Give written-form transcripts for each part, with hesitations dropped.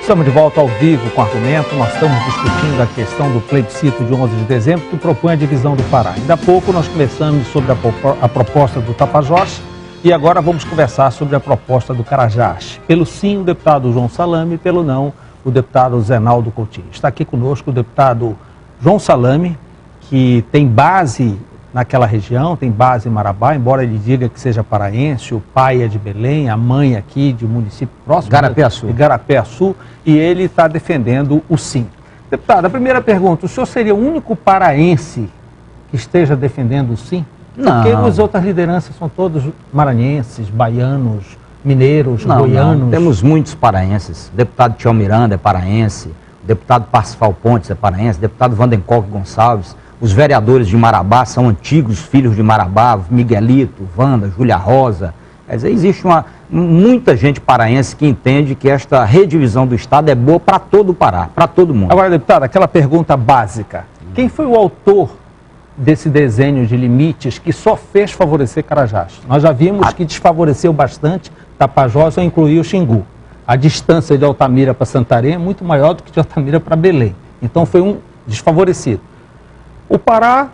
Estamos de volta ao vivo com argumento. Nós estamos discutindo a questão do plebiscito de 11 de dezembro, que propõe a divisão do Pará. Ainda há pouco nós começamos sobre a proposta do Tapajós e agora vamos conversar sobre a proposta do Carajás. Pelo sim, o deputado João Salame, pelo não, o deputado Zenaldo Coutinho. Está aqui conosco o deputado João Salame, que tem base naquela região, tem base em Marabá, embora ele diga que seja paraense, o pai é de Belém, a mãe aqui de município próximo, de Garapé-Açu, e ele está defendendo o sim. Deputado, a primeira pergunta, o senhor seria o único paraense que esteja defendendo o sim? Não. Porque as outras lideranças são todos maranhenses, baianos, mineiros, goianos. Não. Temos muitos paraenses. O deputado Tião Miranda é paraense, o deputado Parsifal Pontes é paraense, o deputado Vandencoque Gonçalves. Os vereadores de Marabá são antigos filhos de Marabá, Miguelito, Wanda, Júlia Rosa. Quer dizer, existe muita gente paraense que entende que esta redivisão do Estado é boa para todo o Pará, para todo mundo. Agora, deputado, aquela pergunta básica. Quem foi o autor desse desenho de limites que só fez favorecer Carajás? Nós já vimos que desfavoreceu bastante Tapajós ao incluir o Xingu. A distância de Altamira para Santarém é muito maior do que de Altamira para Belém. Então foi um desfavorecido. O Pará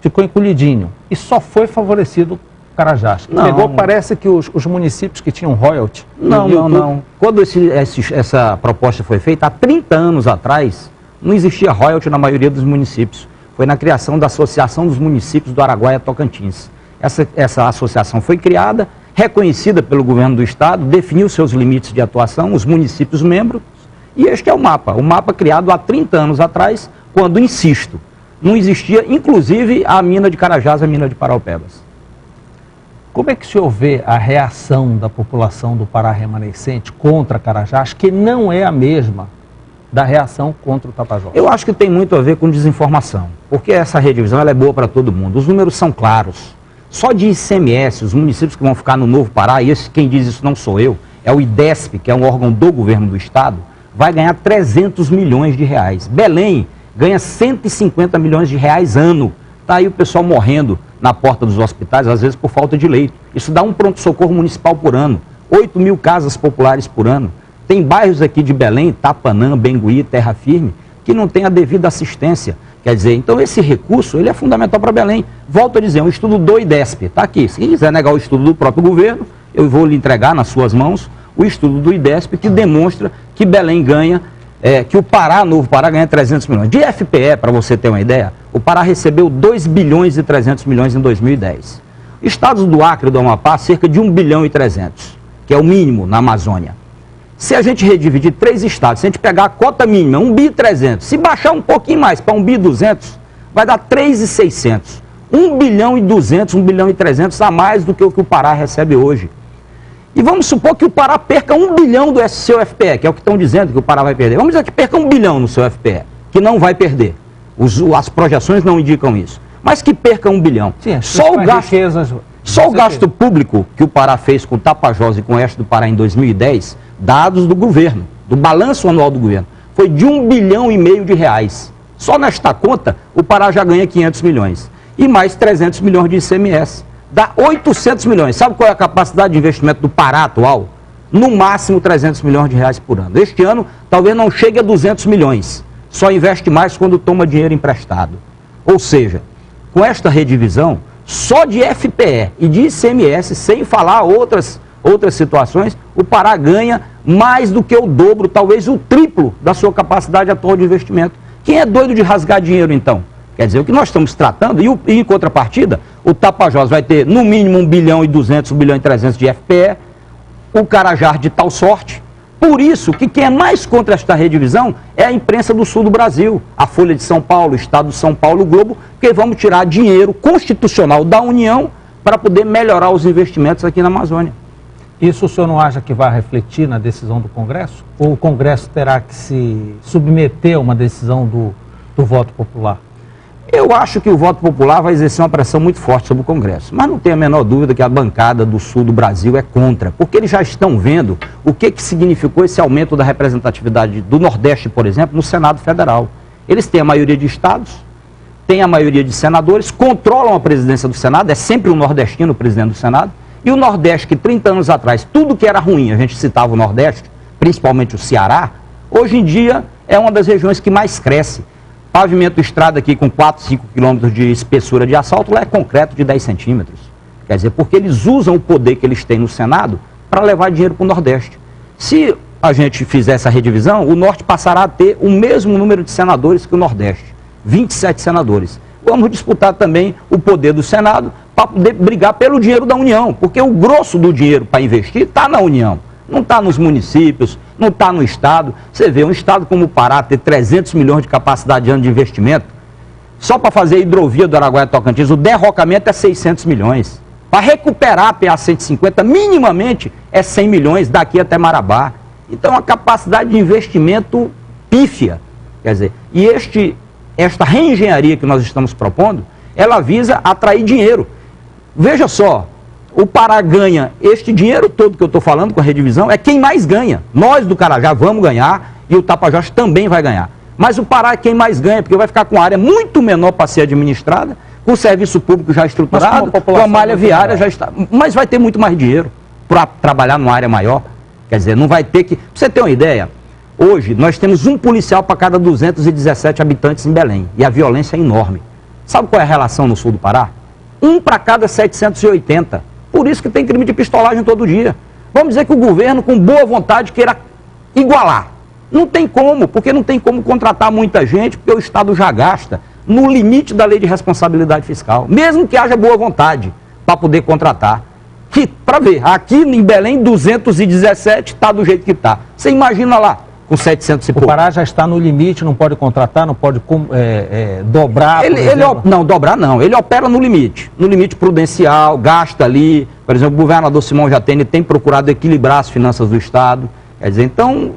ficou encolhidinho e só foi favorecido Carajás. Pegou, parece que os municípios que tinham royalty... Não. Quando essa proposta foi feita, há 30 anos atrás, não existia royalty na maioria dos municípios. Foi na criação da Associação dos Municípios do Araguaia Tocantins. Essa associação foi criada, reconhecida pelo governo do Estado, definiu seus limites de atuação, os municípios membros, e este é o mapa criado há 30 anos atrás, quando, insisto, não existia, inclusive, a mina de Carajás, a mina de Paraupebas. Como é que o senhor vê a reação da população do Pará remanescente contra Carajás, que não é a mesma da reação contra o Tapajós? Eu acho que tem muito a ver com desinformação, porque essa redivisão ela é boa para todo mundo. Os números são claros. Só de ICMS, os municípios que vão ficar no Novo Pará, e quem diz isso não sou eu, é o IDESP, que é um órgão do governo do Estado, vai ganhar 300 milhões de reais. Belém ganha 150 milhões de reais ano. Está aí o pessoal morrendo na porta dos hospitais, às vezes por falta de leito. Isso dá um pronto-socorro municipal por ano, 8 mil casas populares por ano. Tem bairros aqui de Belém, Tapanã, Bengui, Terra Firme, que não tem a devida assistência. Quer dizer, então esse recurso ele é fundamental para Belém. Volto a dizer, um estudo do IDESP, está aqui. Se quiser negar o estudo do próprio governo, eu vou lhe entregar nas suas mãos o estudo do IDESP que demonstra que Belém ganha, que o Pará, Novo Pará, ganha 300 milhões. De FPE, para você ter uma ideia, o Pará recebeu 2 bilhões e 300 milhões em 2010. Estados do Acre e do Amapá, cerca de 1 bilhão e 300, que é o mínimo na Amazônia. Se a gente redividir 3 estados, se a gente pegar a cota mínima, 1 bi e 300, se baixar um pouquinho mais para 1 bi e 200, vai dar 3,600. 1 bilhão e 200, 1 bilhão e 300 a mais do que o Pará recebe hoje. E vamos supor que o Pará perca 1 bilhão do seu FPE, que é o que estão dizendo que o Pará vai perder. Vamos dizer que perca 1 bilhão no seu FPE, que não vai perder. As projeções não indicam isso. Mas que perca 1 bilhão. Sim, só o gasto público que o Pará fez com o Tapajós e com o oeste do Pará em 2010, dados do governo, do balanço anual do governo, foi de 1 bilhão e meio de reais. Só nesta conta, o Pará já ganha 500 milhões. E mais 300 milhões de ICMS. Dá 800 milhões. Sabe qual é a capacidade de investimento do Pará atual? No máximo 300 milhões de reais por ano. Este ano, talvez não chegue a 200 milhões. Só investe mais quando toma dinheiro emprestado. Ou seja, com esta redivisão, só de FPE e de ICMS, sem falar outras situações, o Pará ganha mais do que o dobro, talvez o triplo da sua capacidade atual de investimento. Quem é doido de rasgar dinheiro, então? Quer dizer, o que nós estamos tratando, e em contrapartida, o Tapajós vai ter no mínimo 1 bilhão e 200, 1 bilhão e 300 de FPE, o Carajás de tal sorte. Por isso que quem é mais contra esta redivisão é a imprensa do sul do Brasil, a Folha de São Paulo, o Estado de São Paulo, o Globo, porque vamos tirar dinheiro constitucional da União para poder melhorar os investimentos aqui na Amazônia. Isso o senhor não acha que vai refletir na decisão do Congresso? Ou o Congresso terá que se submeter a uma decisão do voto popular? Eu acho que o voto popular vai exercer uma pressão muito forte sobre o Congresso, mas não tenho a menor dúvida que a bancada do sul do Brasil é contra, porque eles já estão vendo o que significou esse aumento da representatividade do Nordeste, por exemplo, no Senado Federal. Eles têm a maioria de estados, têm a maioria de senadores, controlam a presidência do Senado, é sempre o nordestino o presidente do Senado, e o Nordeste, que 30 anos atrás, tudo que era ruim, a gente citava o Nordeste, principalmente o Ceará, Hoje em dia é uma das regiões que mais cresce. Pavimento estrada aqui com 4, 5 quilômetros de espessura de asfalto, lá é concreto de 10 centímetros. Quer dizer, porque eles usam o poder que eles têm no Senado para levar dinheiro para o Nordeste. Se a gente fizer essa redivisão, o Norte passará a ter o mesmo número de senadores que o Nordeste, 27 senadores. Vamos disputar também o poder do Senado para poder brigar pelo dinheiro da União, porque o grosso do dinheiro para investir está na União, não está nos municípios, não está no Estado. Você vê, um Estado como o Pará ter 300 milhões de capacidade de ano de investimento, só para fazer a hidrovia do Araguaia-Tocantins, o derrocamento é 600 milhões. Para recuperar a PA 150, minimamente, é 100 milhões daqui até Marabá. Então, a capacidade de investimento pífia. Quer dizer, e esta reengenharia que nós estamos propondo, ela visa atrair dinheiro. Veja só, o Pará ganha este dinheiro todo que eu estou falando com a redivisão, é quem mais ganha. Nós do Carajá vamos ganhar e o Tapajós também vai ganhar. Mas o Pará é quem mais ganha, porque vai ficar com área muito menor para ser administrada, com o serviço público já estruturado, com a malha viária já está. Mas vai ter muito mais dinheiro para trabalhar numa área maior. Quer dizer, não vai ter que... Pra você ter uma ideia, hoje nós temos um policial para cada 217 habitantes em Belém. E a violência é enorme. Sabe qual é a relação no sul do Pará? 1 para cada 780. Por isso que tem crime de pistolagem todo dia. Vamos dizer que o governo, com boa vontade, queira igualar. Não tem como, porque não tem como contratar muita gente, porque o Estado já gasta no limite da lei de responsabilidade fiscal. Mesmo que haja boa vontade para poder contratar. Que, para ver, aqui em Belém, 217 está do jeito que está. Você imagina lá, com 700 e pouco. O Pará já está no limite, não pode contratar, não pode dobrar, Não, dobrar não. Ele opera no limite prudencial, gasta ali. Por exemplo, o governador Simão Jatene tem procurado equilibrar as finanças do Estado. Quer dizer, então,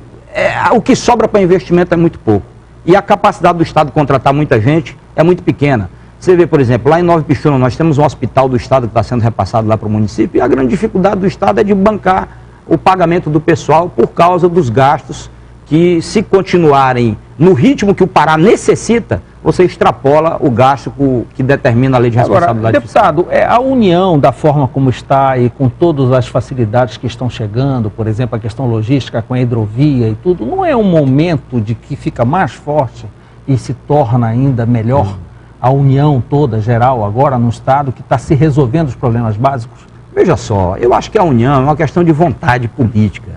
o que sobra para investimento é muito pouco. E a capacidade do Estado de contratar muita gente é muito pequena. Você vê, por exemplo, lá em Nova Ipixuna, nós temos um hospital do Estado que está sendo repassado lá para o município, e a grande dificuldade do Estado é de bancar o pagamento do pessoal por causa dos gastos que, se continuarem no ritmo que o Pará necessita, você extrapola o gasto que determina a lei de responsabilidade fiscal. Deputado, a União, da forma como está e com todas as facilidades que estão chegando, por exemplo, a questão logística com a hidrovia e tudo, não é um momento de que fica mais forte e se torna ainda melhor a União toda, geral, agora no Estado, que está se resolvendo os problemas básicos? Veja só, eu acho que a União é uma questão de vontade política.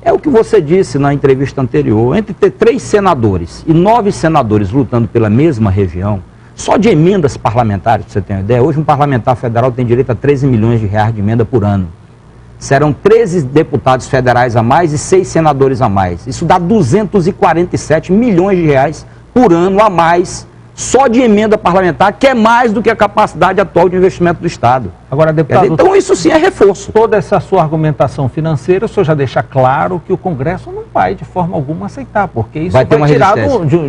É o que você disse na entrevista anterior, entre ter 3 senadores e 9 senadores lutando pela mesma região, só de emendas parlamentares, para você ter uma ideia, hoje um parlamentar federal tem direito a 13 milhões de reais de emenda por ano. Serão 13 deputados federais a mais e 6 senadores a mais. Isso dá 247 milhões de reais por ano a mais, só de emenda parlamentar, que é mais do que a capacidade atual de investimento do Estado. Agora, deputado, então isso sim é reforço. Toda essa sua argumentação financeira, o senhor já deixa claro que o Congresso não vai de forma alguma aceitar, porque isso vai tirar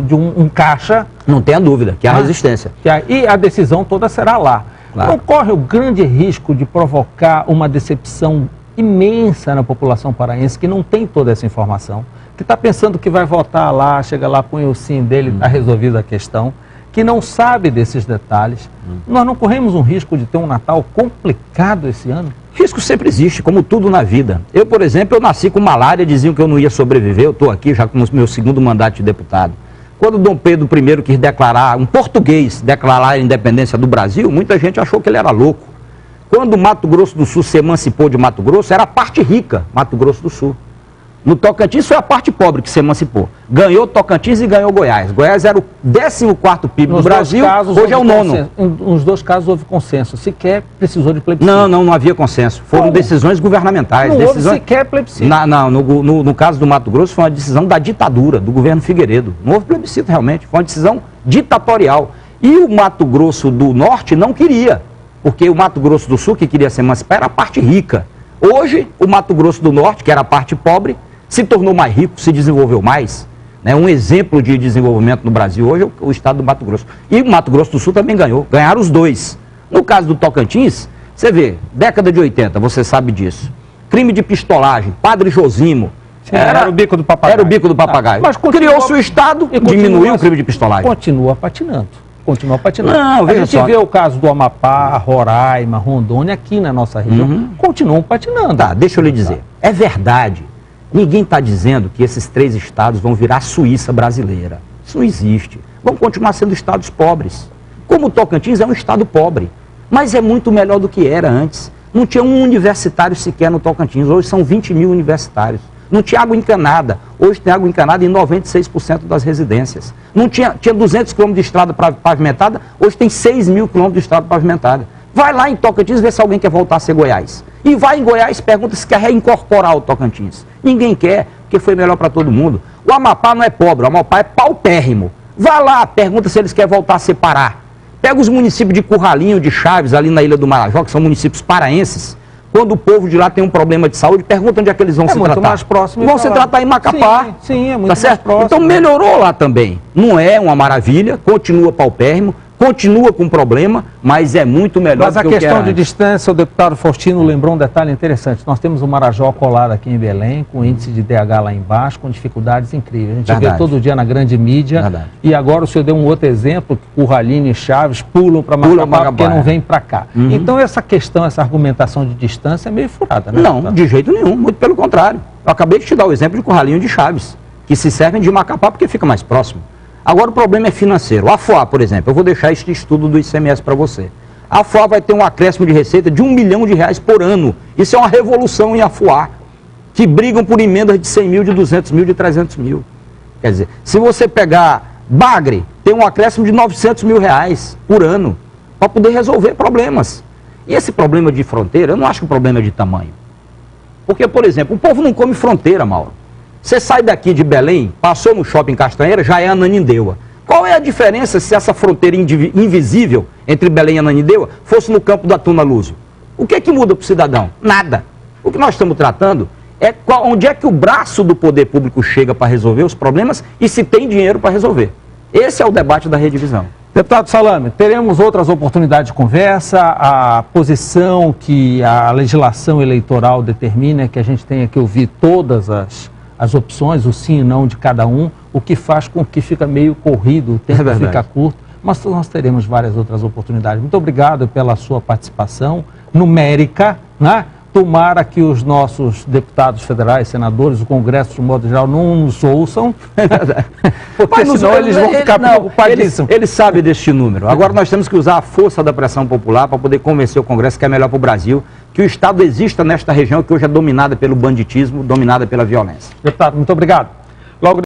de um caixa... Não tenha dúvida, que há resistência. E a decisão toda será lá. Claro. Não corre o grande risco de provocar uma decepção imensa na população paraense, que não tem toda essa informação, que está pensando que vai votar lá, chega lá, põe o sim dele, está resolvida a questão, que não sabe desses detalhes. Nós não corremos um risco de ter um Natal complicado esse ano? Risco sempre existe, como tudo na vida. Eu, por exemplo, eu nasci com malária, diziam que eu não ia sobreviver, eu estou aqui já com o meu 2º mandato de deputado. Quando Dom Pedro I quis declarar, um português, declarar a independência do Brasil, muita gente achou que ele era louco. Quando o Mato Grosso do Sul se emancipou de Mato Grosso, era a parte rica, Mato Grosso do Sul. No Tocantins foi a parte pobre que se emancipou. Ganhou Tocantins e ganhou Goiás. Goiás era o 14º PIB do Brasil, hoje é o 9º. Nos 2 casos houve consenso. Sequer precisou de plebiscito. Não havia consenso. Foram decisões governamentais. Não houve sequer plebiscito. No caso do Mato Grosso foi uma decisão da ditadura, do governo Figueiredo. Não houve plebiscito realmente, foi uma decisão ditatorial. E o Mato Grosso do Norte não queria, porque o Mato Grosso do Sul, que queria se emancipar, era a parte rica. Hoje, o Mato Grosso do Norte, que era a parte pobre, se tornou mais rico, se desenvolveu mais. Né? Um exemplo de desenvolvimento no Brasil hoje é o estado do Mato Grosso. E o Mato Grosso do Sul também ganhou. Ganharam os 2. No caso do Tocantins, você vê, década de 80, você sabe disso. Crime de pistolagem, Padre Josimo. Era o bico do papagaio. Era o bico do papagaio. Mas criou-se o Estado e diminuiu o crime de pistolagem. Continua patinando. Continua patinando. Não, a gente vê o caso do Amapá, Roraima, Rondônia, aqui na nossa região, continuam patinando. Tá, deixa eu lhe dizer. É verdade. Ninguém está dizendo que esses 3 estados vão virar a Suíça brasileira. Isso não existe. Vão continuar sendo estados pobres. Como o Tocantins é um estado pobre, mas é muito melhor do que era antes. Não tinha um universitário sequer no Tocantins, hoje são 20 mil universitários. Não tinha água encanada, hoje tem água encanada em 96% das residências. Não tinha 200 quilômetros de estrada pavimentada, hoje tem 6 mil quilômetros de estrada pavimentada. Vai lá em Tocantins ver se alguém quer voltar a ser Goiás. E vai em Goiás e pergunta se quer reincorporar o Tocantins. Ninguém quer, porque foi melhor para todo mundo. O Amapá não é pobre, o Amapá é paupérrimo. Vá lá, pergunta se eles querem voltar a ser Pará. Pega os municípios de Curralinho, de Chaves, ali na Ilha do Marajó, que são municípios paraenses. Quando o povo de lá tem um problema de saúde, pergunta onde é que eles vão se tratar. Mais próximo. Vão se tratar em Macapá. Sim, é muito tá certo? mais próximo. Então melhorou lá também. Não é uma maravilha, continua paupérrimo, continua com problema, mas é muito melhor do que o que era. Mas a questão de distância, o deputado Faustino lembrou um detalhe interessante. Nós temos o Marajó colado aqui em Belém, com índice de DH lá embaixo, com dificuldades incríveis. A gente vê todo dia na grande mídia. Verdade. E agora o senhor deu um outro exemplo, que Curralinho e Chaves pulam para Macapá porque não vêm para cá. Então essa questão, essa argumentação de distância é meio furada, né? Não, de jeito nenhum, muito pelo contrário. Eu acabei de te dar o exemplo de Curralinho e de Chaves, que se servem de Macapá porque fica mais próximo. Agora o problema é financeiro. A FOA, por exemplo, eu vou deixar este estudo do ICMS para você. A FOA vai ter um acréscimo de receita de R$1 milhão por ano. Isso é uma revolução em Afuá, que brigam por emendas de 100 mil, de 200 mil, de 300 mil. Quer dizer, se você pegar Bagre, tem um acréscimo de R$900 mil por ano, para poder resolver problemas. E esse problema de fronteira, eu não acho que o problema é de tamanho. Porque, por exemplo, o povo não come fronteira, Mauro. Você sai daqui de Belém, passou no shopping Castanheira, já é Ananindeua. Qual é a diferença se essa fronteira invisível entre Belém e Ananindeua fosse no campo da Tuna Lúcio? O que é que muda para o cidadão? Nada. O que nós estamos tratando é onde é que o braço do poder público chega para resolver os problemas e se tem dinheiro para resolver. Esse é o debate da redivisão. Deputado Salame, teremos outras oportunidades de conversa. A posição que a legislação eleitoral determina é que a gente tenha que ouvir todas as opções, o sim e não de cada um, o que faz com que fica meio corrido, o tempo fica curto, mas nós teremos várias outras oportunidades. Muito obrigado pela sua participação numérica, né? Tomara que os nossos deputados federais, senadores, o Congresso de modo geral não nos ouçam, porque senão eles vão ficar preocupadíssimos. Eles sabem deste número. Agora nós temos que usar a força da pressão popular para poder convencer o Congresso que é melhor para o Brasil, que o Estado exista nesta região que hoje é dominada pelo banditismo, dominada pela violência. Deputado, muito obrigado. Logo